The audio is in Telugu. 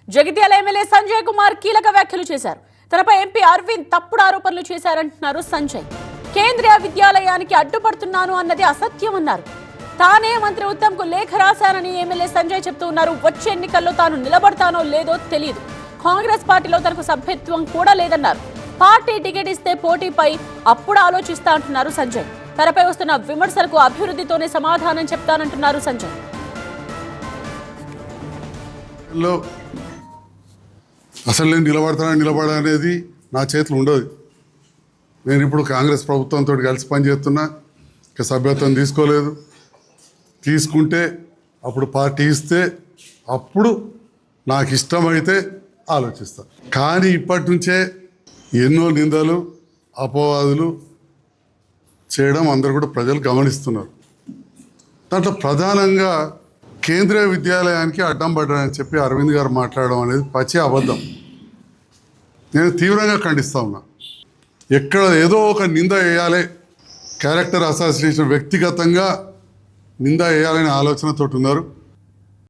జగిత్యాల ఎమ్మెల్యే సంజయ్ కుమార్ కీలక వ్యాఖ్యలు చేశారు. తనపై ఎంపీ అరవింద్ తప్పుడు ఆరోపణలు చేశారంటున్నారు సంజయ్. కేంద్రీయ విద్యాలయానికి అడ్డుపడుతున్నాను అన్నది అసత్యమన్నారు. తానే మంత్రి ఉత్తమ్ కు లేఖ రాశానని ఎమ్మెల్యే సంజయ్ చెప్తూ ఉన్నారు. వచ్చే ఎన్నికల్లో తాను నిలబడతానో లేదో తెలియదు. కాంగ్రెస్ పార్టీలో తనకు సభ్యత్వం కూడా లేదన్నారు. పార్టీ టికెట్ ఇస్తే పోటీపై అప్పుడు ఆలోచిస్తా అంటున్నారు సంజయ్. తనపై వస్తున్న విమర్శలకు అభివృద్ధితోనే సమాధానం చెప్తానంటున్నారు సంజయ్. అసలు నేను నిలబడనేది నా చేతిలో ఉండదు. నేను ఇప్పుడు కాంగ్రెస్ ప్రభుత్వంతో కలిసి పనిచేస్తున్నా. ఇక సభ్యత్వం తీసుకోలేదు. తీసుకుంటే అప్పుడు పార్టీ ఇస్తే అప్పుడు నాకు ఇష్టమైతే ఆలోచిస్తా. కానీ ఇప్పటి నుంచే ఎన్నో నిందలు అపవాదులు చేయడం అందరూ కూడా ప్రజలు గమనిస్తున్నారు. దాంట్లో ప్రధానంగా కేంద్రీయ విద్యాలయానికి అడ్డం పడ్డారని చెప్పి అరవింద్ గారు మాట్లాడడం అనేది పచ్చి అబద్ధం. నేను తీవ్రంగా ఖండిస్తా ఉన్నా. ఎక్కడ ఏదో ఒక నింద వేయాలి, క్యారెక్టర్ అసాసినేషన్, వ్యక్తిగతంగా నింద వేయాలనే ఆలోచనతో ఉన్నారు.